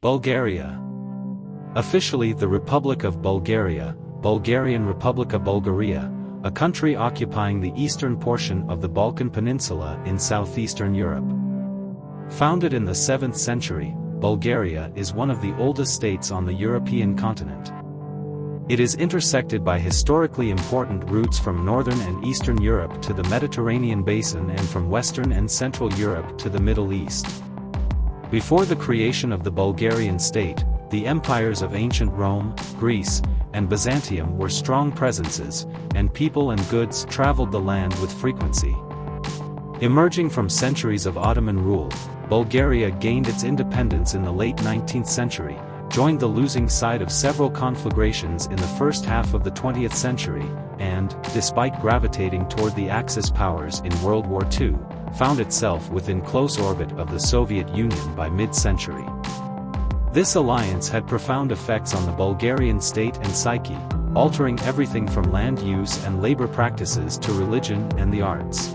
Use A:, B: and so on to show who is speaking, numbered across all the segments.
A: Bulgaria. Officially the Republic of Bulgaria, Bulgarian Republic of Bulgaria, a country occupying the eastern portion of the Balkan Peninsula in southeastern Europe. Founded in the 7th century, Bulgaria is one of the oldest states on the European continent. It is intersected by historically important routes from northern and eastern Europe to the Mediterranean basin and from western and central Europe to the Middle East. Before the creation of the Bulgarian state, the empires of ancient Rome, Greece, and Byzantium were strong presences, and people and goods traveled the land with frequency. Emerging from centuries of Ottoman rule, Bulgaria gained its independence in the late 19th century, joined the losing side of several conflagrations in the first half of the 20th century, and, despite gravitating toward the Axis powers in World War II, found itself within close orbit of the Soviet Union by mid-century. This alliance had profound effects on the Bulgarian state and psyche, altering everything from land use and labor practices to religion and the arts.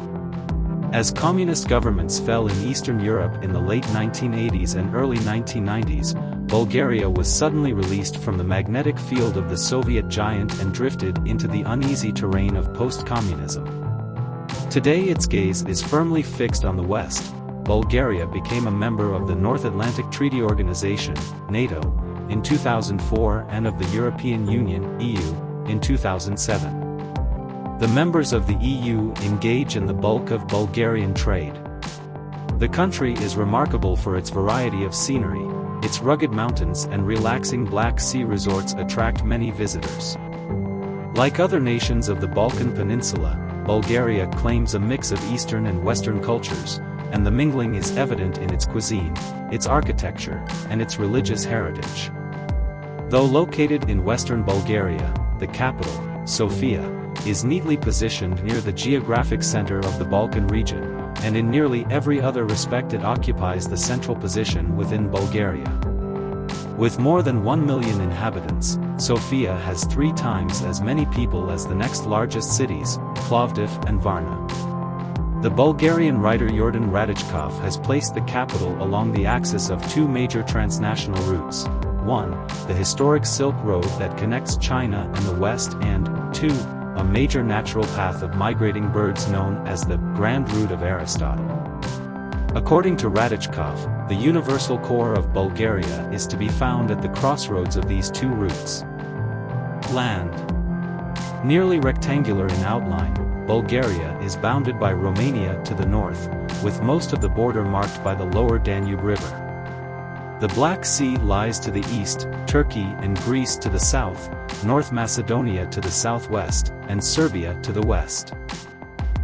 A: As communist governments fell in Eastern Europe in the late 1980s and early 1990s, Bulgaria was suddenly released from the magnetic field of the Soviet giant and drifted into the uneasy terrain of post-communism. Today its gaze is firmly fixed on the West. Bulgaria became a member of the North Atlantic Treaty Organization, NATO, in 2004 and of the European Union, EU, in 2007. The members of the EU engage in the bulk of Bulgarian trade. The country is remarkable for its variety of scenery. Its rugged mountains and relaxing Black Sea resorts attract many visitors. Like other nations of the Balkan Peninsula, Bulgaria claims a mix of Eastern and Western cultures, and the mingling is evident in its cuisine, its architecture, and its religious heritage. Though located in western Bulgaria, the capital, Sofia, is neatly positioned near the geographic center of the Balkan region, and in nearly every other respect it occupies the central position within Bulgaria. With more than 1 million inhabitants, Sofia has 3 times as many people as the next largest cities, Plovdiv and Varna. The Bulgarian writer Yordan Radichkov has placed the capital along the axis of 2 major transnational routes. 1, the historic Silk Road that connects China and the West, and 2, a major natural path of migrating birds known as the Grand Route of Aristotle. According to Radichkov, the universal core of Bulgaria is to be found at the crossroads of these 2 routes. Land. Nearly rectangular in outline, Bulgaria is bounded by Romania to the north, with most of the border marked by the lower Danube River. The Black Sea lies to the east, Turkey and Greece to the south, North Macedonia to the southwest, and Serbia to the west.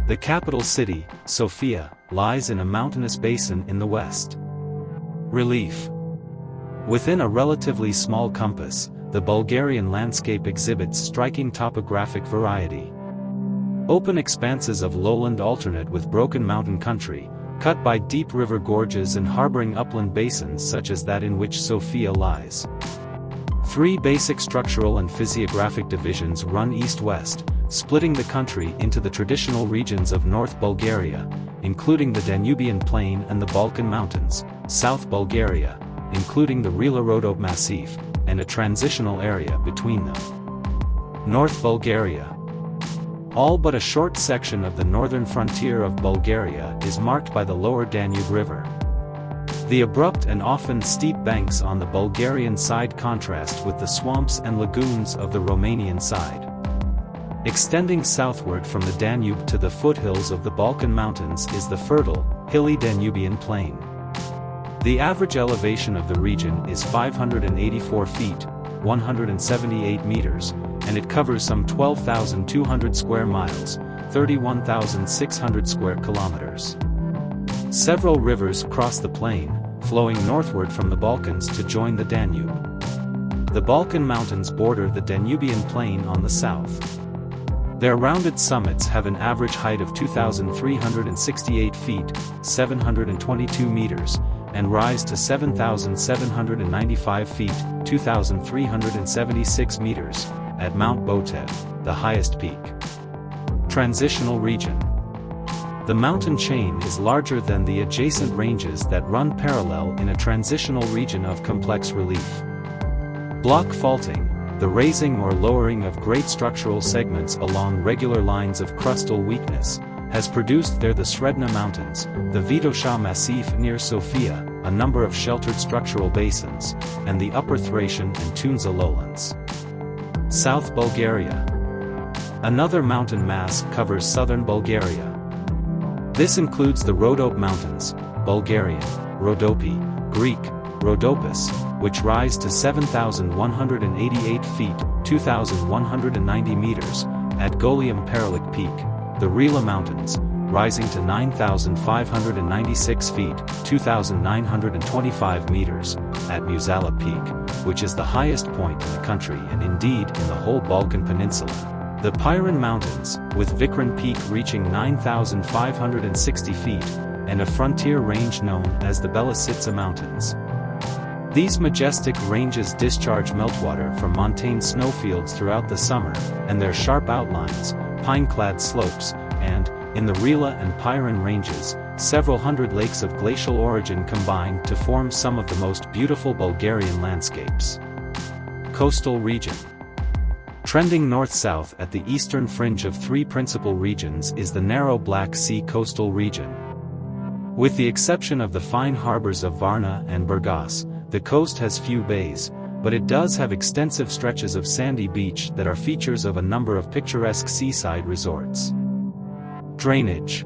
A: The capital city, Sofia, lies in a mountainous basin in the west. Relief. Within a relatively small compass, the Bulgarian landscape exhibits striking topographic variety. Open expanses of lowland alternate with broken mountain country, cut by deep river gorges and harboring upland basins such as that in which Sofia lies. 3 basic structural and physiographic divisions run east-west, splitting the country into the traditional regions of North Bulgaria, including the Danubian Plain and the Balkan Mountains, South Bulgaria, including the Rila-Rhodope Massif, and a transitional area between them. North Bulgaria. All but a short section of the northern frontier of Bulgaria is marked by the lower Danube River. The abrupt and often steep banks on the Bulgarian side contrast with the swamps and lagoons of the Romanian side. Extending southward from the Danube to the foothills of the Balkan Mountains is the fertile, hilly Danubian Plain. The average elevation of the region is 584 feet, 178 meters, and it covers some 12,200 square miles, 31,600 square kilometers. Several rivers cross the plain, flowing northward from the Balkans to join the Danube. The Balkan Mountains border the Danubian Plain on the south. Their rounded summits have an average height of 2,368 feet, 722 meters, and rise to 7,795 feet, 2,376 meters, at Mount Botev, the highest peak. Transitional region. The mountain chain is larger than the adjacent ranges that run parallel in a transitional region of complex relief. Block faulting, the raising or lowering of great structural segments along regular lines of crustal weakness, has produced there the Sredna Mountains, the Vitosha Massif near Sofia, a number of sheltered structural basins, and the Upper Thracian and Tunza lowlands. South Bulgaria. Another mountain mass covers southern Bulgaria. This includes the Rhodope Mountains, Bulgarian, Rhodope, Greek, Rhodopus, which rise to 7,188 feet, 2,190 meters, at Golium Paralik Peak, the Rila Mountains, rising to 9,596 feet, 2,925 meters, at Musala Peak, which is the highest point in the country and indeed in the whole Balkan Peninsula. The Piran Mountains, with Vikran Peak reaching 9,560 feet, and a frontier range known as the Belasitsa Mountains. These majestic ranges discharge meltwater from montane snowfields throughout the summer, and their sharp outlines, pine-clad slopes, and, in the Rila and Piran ranges, several hundred lakes of glacial origin combine to form some of the most beautiful Bulgarian landscapes. Coastal region. Trending north-south at the eastern fringe of three principal regions is the narrow Black Sea coastal region. With the exception of the fine harbors of Varna and Burgas, the coast has few bays, but it does have extensive stretches of sandy beach that are features of a number of picturesque seaside resorts. Drainage.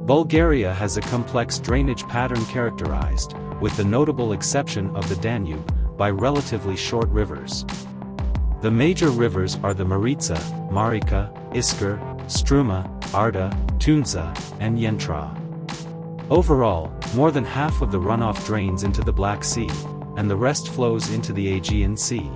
A: Bulgaria has a complex drainage pattern characterized, with the notable exception of the Danube, by relatively short rivers. The major rivers are the Maritsa, Marika, Iskar, Struma, Arda, Tunza, and Yentra. Overall, more than half of the runoff drains into the Black Sea, and the rest flows into the Aegean Sea.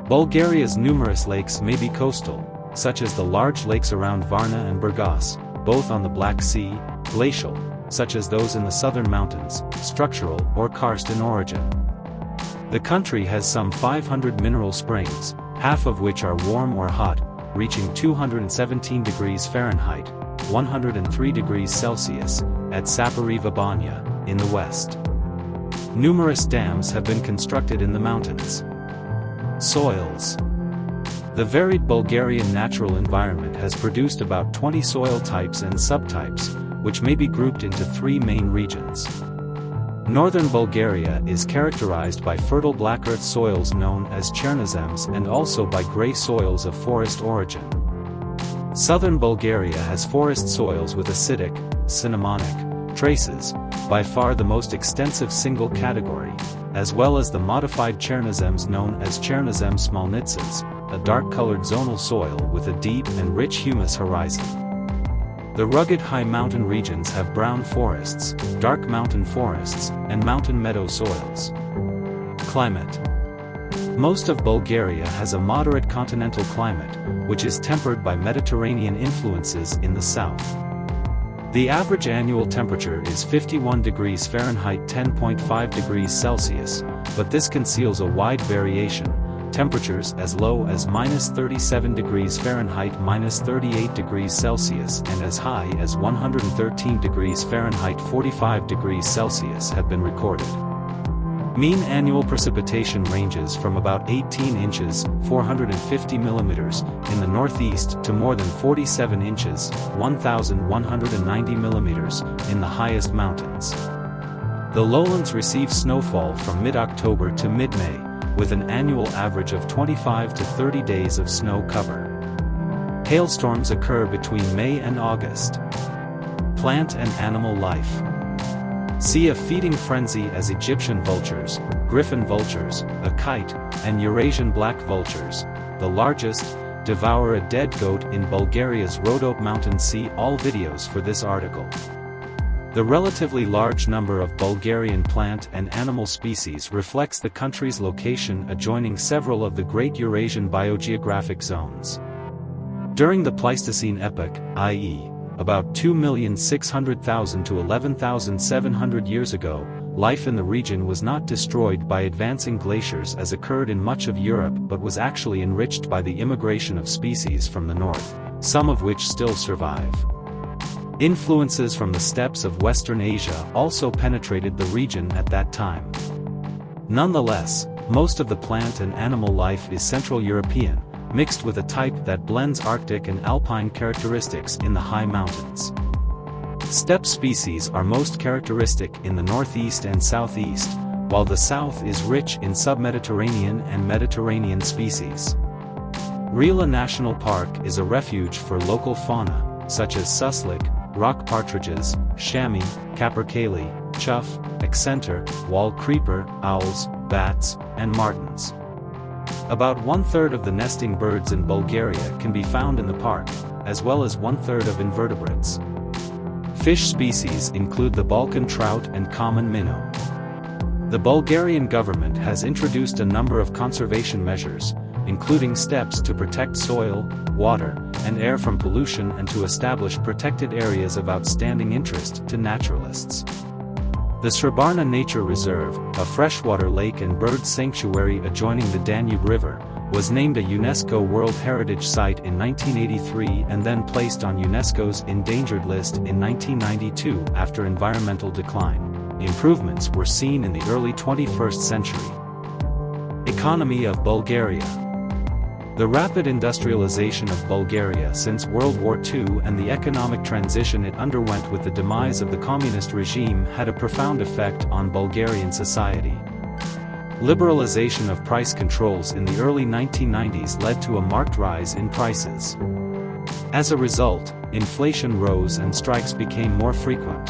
A: Bulgaria's numerous lakes may be coastal, such as the large lakes around Varna and Burgas, both on the Black Sea, glacial, such as those in the southern mountains, structural or karst in origin. The country has some 500 mineral springs, half of which are warm or hot, reaching 217 degrees Fahrenheit, 103 degrees Celsius, at Sapariva Banya, in the west. Numerous dams have been constructed in the mountains. Soils. The varied Bulgarian natural environment has produced about 20 soil types and subtypes, which may be grouped into three main regions. Northern Bulgaria is characterized by fertile black earth soils known as Chernozems and also by gray soils of forest origin. Southern Bulgaria has forest soils with acidic, cinnamonic, traces, by far the most extensive single category, as well as the modified Chernozems known as Chernozem Smolnitsas, a dark-colored zonal soil with a deep and rich humus horizon. The rugged high mountain regions have brown forests, dark mountain forests, and mountain meadow soils. Climate. Most of Bulgaria has a moderate continental climate, which is tempered by Mediterranean influences in the south. The average annual temperature is 51 degrees Fahrenheit 10.5 degrees Celsius, but this conceals a wide variation, temperatures as low as -37 degrees Fahrenheit -38 degrees Celsius and as high as 113 degrees Fahrenheit 45 degrees Celsius have been recorded. Mean annual precipitation ranges from about 18 inches, 450 millimeters, in the northeast to more than 47 inches, 1,190 millimeters, in the highest mountains. The lowlands receive snowfall from mid-October to mid-May, with an annual average of 25 to 30 days of snow cover. Hailstorms occur between May and August. Plant and animal life. See a feeding frenzy as Egyptian vultures, griffon vultures, a kite, and Eurasian black vultures, the largest, devour a dead goat in Bulgaria's Rhodope Mountains. See all videos for this article. The relatively large number of Bulgarian plant and animal species reflects the country's location adjoining several of the great Eurasian biogeographic zones. During the Pleistocene epoch, i.e., about 2,600,000 to 11,700 years ago, life in the region was not destroyed by advancing glaciers as occurred in much of Europe but was actually enriched by the immigration of species from the north, some of which still survive. Influences from the steppes of Western Asia also penetrated the region at that time. Nonetheless, most of the plant and animal life is Central European, mixed with a type that blends Arctic and Alpine characteristics in the high mountains. Steppe species are most characteristic in the northeast and southeast, while the south is rich in sub-Mediterranean and Mediterranean species. Rila National Park is a refuge for local fauna, such as suslik, rock partridges, chamois, capercaillie, chough, accentor, wall creeper, owls, bats, and martins. About 1/3 of the nesting birds in Bulgaria can be found in the park, as well as 1/3 of invertebrates. Fish species include the Balkan trout and common minnow. The Bulgarian government has introduced a number of conservation measures, including steps to protect soil, water, and air from pollution and to establish protected areas of outstanding interest to naturalists. The Srebarna Nature Reserve, a freshwater lake and bird sanctuary adjoining the Danube River, was named a UNESCO World Heritage Site in 1983 and then placed on UNESCO's endangered list in 1992 after environmental decline. Improvements were seen in the early 21st century. Economy of Bulgaria. The rapid industrialization of Bulgaria since World War II and the economic transition it underwent with the demise of the communist regime had a profound effect on Bulgarian society. Liberalization of price controls in the early 1990s led to a marked rise in prices. As a result, inflation rose and strikes became more frequent.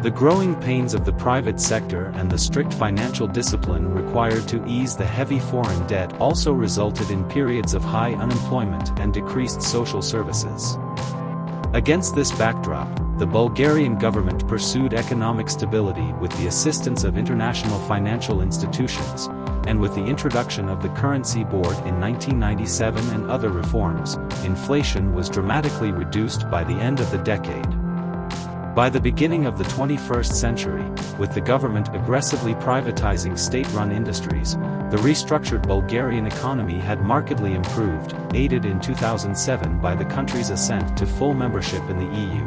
A: The growing pains of the private sector and the strict financial discipline required to ease the heavy foreign debt also resulted in periods of high unemployment and decreased social services. Against this backdrop, the Bulgarian government pursued economic stability with the assistance of international financial institutions, and with the introduction of the Currency Board in 1997 and other reforms, inflation was dramatically reduced by the end of the decade. By the beginning of the 21st century, with the government aggressively privatizing state-run industries, the restructured Bulgarian economy had markedly improved, aided in 2007 by the country's ascent to full membership in the EU.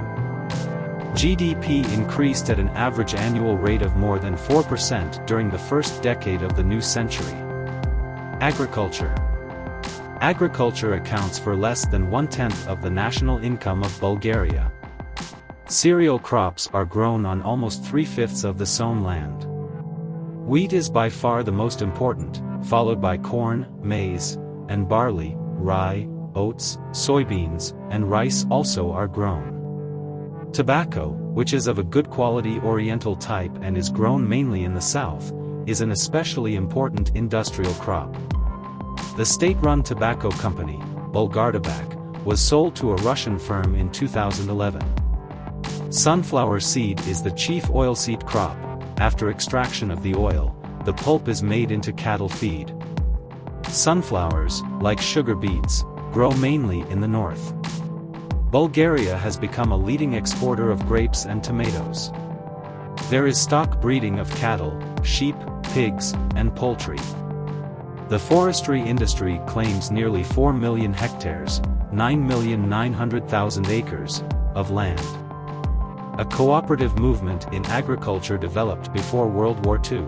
A: GDP increased at an average annual rate of more than 4% during the first decade of the new century. Agriculture. Agriculture accounts for less than 1/10 of the national income of Bulgaria. Cereal crops are grown on almost 3/5 of the sown land. Wheat is by far the most important, followed by corn, maize, and barley, rye, oats, soybeans, and rice also are grown. Tobacco, which is of a good quality Oriental type and is grown mainly in the south, is an especially important industrial crop. The state-run tobacco company, Bulgartabak, was sold to a Russian firm in 2011. Sunflower seed is the chief oilseed crop. After extraction of the oil, the pulp is made into cattle feed. Sunflowers, like sugar beets, grow mainly in the north. Bulgaria has become a leading exporter of grapes and tomatoes. There is stock breeding of cattle, sheep, pigs, and poultry. The forestry industry claims nearly 4 million hectares, 9,900,000 acres, of land. A cooperative movement in agriculture developed before World War II.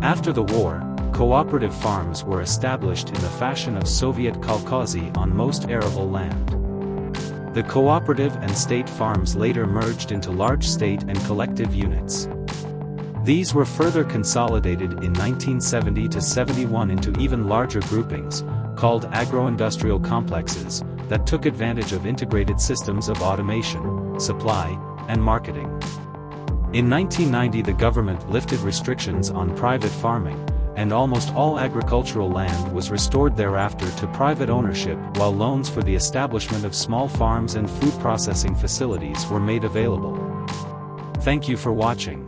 A: After the war, cooperative farms were established in the fashion of Soviet kolkhozy on most arable land. The cooperative and state farms later merged into large state and collective units. These were further consolidated in 1970 to 71 into even larger groupings, called agro-industrial complexes, that took advantage of integrated systems of automation, supply, and marketing. In 1990 the government lifted restrictions on private farming, and almost all agricultural land was restored thereafter to private ownership, while loans for the establishment of small farms and food processing facilities were made available. Thank you for watching.